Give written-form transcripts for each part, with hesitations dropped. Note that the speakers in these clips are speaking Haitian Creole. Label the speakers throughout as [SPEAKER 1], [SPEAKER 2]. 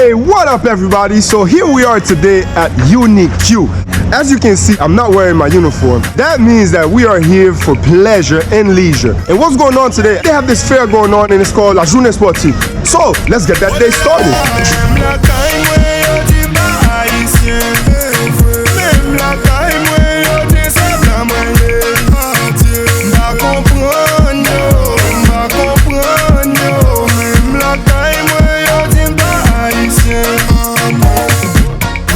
[SPEAKER 1] Hey, what up everybody? So here we are today at Unique Q. As you can see, I'm not wearing my uniform. That means that we are here for pleasure and leisure. And what's going on today? They have this fair going on and it's called La Journée Sportive. So let's get that day started.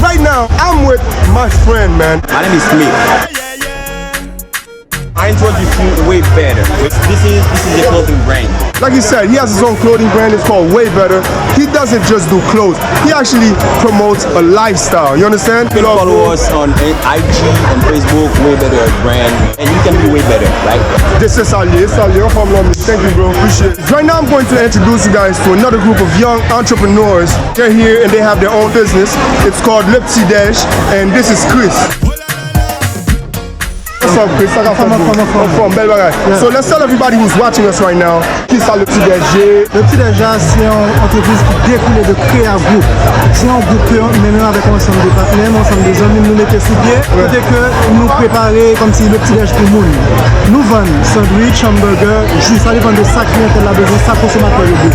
[SPEAKER 1] Right now, I'm with my friend, man.
[SPEAKER 2] My name is Smith. I introduce you way better. This is a clothing brand.
[SPEAKER 1] Like he said, he has his own clothing brand. It's called Way Better. He doesn't just do clothes. He actually promotes a lifestyle. You understand?
[SPEAKER 2] You can follow us on IG and Facebook, Way Better brand, and you can be way better, right?
[SPEAKER 1] This is Salier. Thank you, bro. Appreciate it. Right now, I'm going to introduce you guys to another group of young entrepreneurs. They're here and they have their own business. It's called Le Petit Déj, and this is Chris. What's up, Chris? I'm from Belbagay. Yeah. So let's tell everybody who's watching us right now. Qui ça Le Petit Déj?
[SPEAKER 3] Le Petit Déj, c'est une entreprise qui découle de créer un groupe. C'est un groupe que même avec ensemble de partenaires, ensemble des hommes, nous mettons sous pied. Dès que nous préparer comme si le Petit Déj pour nous. Nous vendons sandwich, hamburger, jus, ça dépend de ça clientèle a besoin, ça consommateur le goût.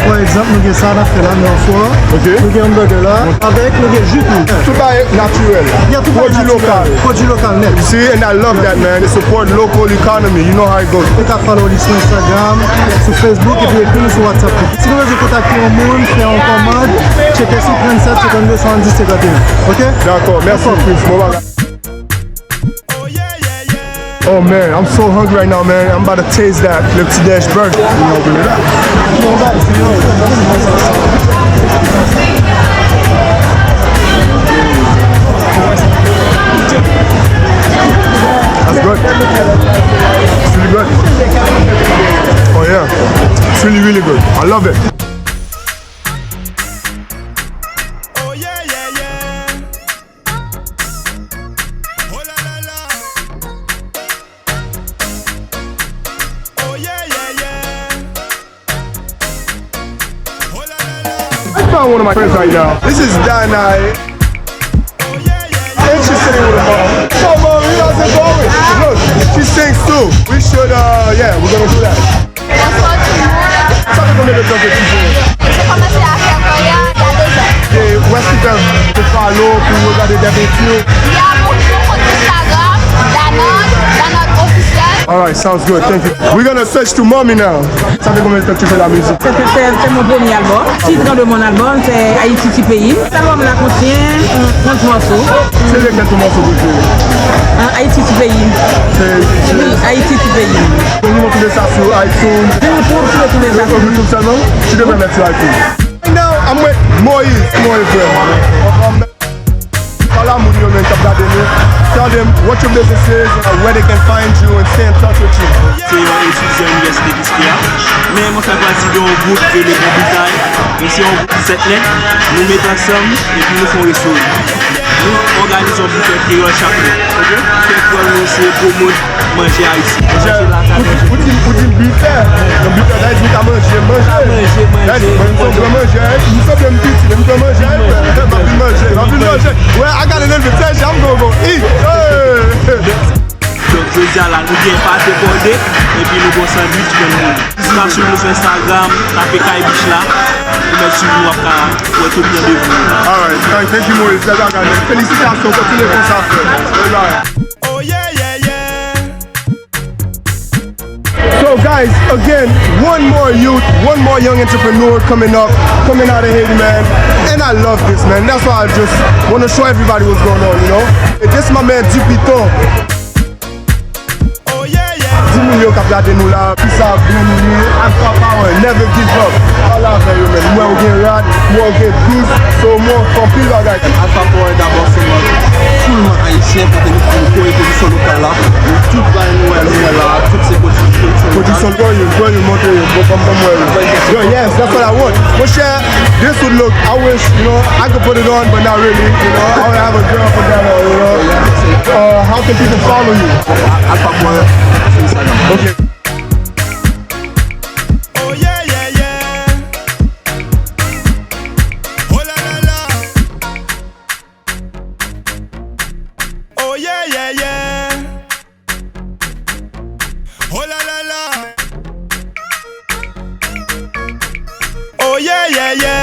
[SPEAKER 3] Par exemple, nous avons ça, on a fait là, nous avons nous avons hamburger là, avec nous avons jus.
[SPEAKER 1] Tout est naturel.
[SPEAKER 3] Il y a tout produit local. Produit local net.
[SPEAKER 1] See, and I love that, man. They support local economy. You know how it goes.
[SPEAKER 3] Vous pouvez follow sur Instagram, sur Facebook et puis écrire sur WhatsApp. Si vous voulez contacter un monde, faire une commande, checkez sur 37 52 70 51. Ok?
[SPEAKER 1] D'accord, merci Chris. Oh man, I'm so hungry right now, man. I'm about to taste that Le Petit Déj burger. You know, open it up. That's good. It's really good. Oh yeah, it's really, really good. I love it. I found one of my friends right now. This is Danai. And she's sitting with her mom. So mom, you guys are going. Look, she sings too. We should, yeah, we're gonna do that. Ça fait combien de temps que tu joues?
[SPEAKER 4] J'ai commencé à faire carrière il y a 2 ans.
[SPEAKER 1] Et où est-ce qu'ils peuvent te follow pour regarder des vidéos?
[SPEAKER 4] Il y a mon compte Instagram, Danone officiel.
[SPEAKER 1] Alright, sounds good, thank you. We're gonna switch to mommy now. Ça fait combien de temps que tu fais la musique?
[SPEAKER 5] C'est mon premier album. Le titre de mon album, c'est Haïti ti pays. Cet album là contient 30 morceaux.
[SPEAKER 1] C'est lequel ton morceau préféré?
[SPEAKER 5] Haïti ti pays. Oui, Haïti ti pays.
[SPEAKER 1] On va trouver ça sur iTunes. YouTube seulement? Tu devrais mettre sur iTunes. Right now, I'm with Moïse, friend. Tell them what your business is, where they can find you and stay in touch with you.
[SPEAKER 2] C'est un étudiant à l'université d'Ischia. Mais moi, ça partie d'un groupe de l'école Bitaille. Nous sommes 7 lettres, nous mettons ensemble et puis nous faisons les choses. Nous organisons pour faire créole chaque année. Ok? C'est pour nous, c'est pour manger Haïti.
[SPEAKER 1] Vous dites buffet. Le buffet là, il dit à manger. Nous sommes manger. Nous sommes petits, nous sommes manger. Ouais, I got an invitation. I'm gonna go eat.
[SPEAKER 2] Donc je dis à la nous bien pas déborder et puis nous bon sandwich pour nous. Quand sur nous Instagram, tapez Kaibish là, vous mettez sur nous pour être bien de vous.
[SPEAKER 1] Alright, thank you Maurice. Félicitations, continuez comme ça.
[SPEAKER 6] Oh yeah, yeah, yeah.
[SPEAKER 1] So guys, again, one more youth, one more young entrepreneur coming up, coming out of Haiti, man. And I love this, man. That's why I just want to show everybody what's going on, you know. And this is my man Dupiton.
[SPEAKER 6] Oh yeah, yeah.
[SPEAKER 1] 10 millions qui regardent nous là, puis ça encore power, never give up. Allah fait you, man. Moi on gagne rad, moi on gagne boost, so moi on pile bagage.
[SPEAKER 2] Alpha Power d'abord c'est moi. Tout le monde haïtien pour tenir une position locale là. Tout va nous là, toutes ces
[SPEAKER 1] Position go you monte yo, yes, that's what I want. But share, this would look, I wish, you know, I could put it on, but not really, you know. I would have a girl for that, you know. How can people follow you?
[SPEAKER 2] Alpha Power.
[SPEAKER 1] Okay.
[SPEAKER 6] Oh yeah, yeah, yeah. yeah, yeah.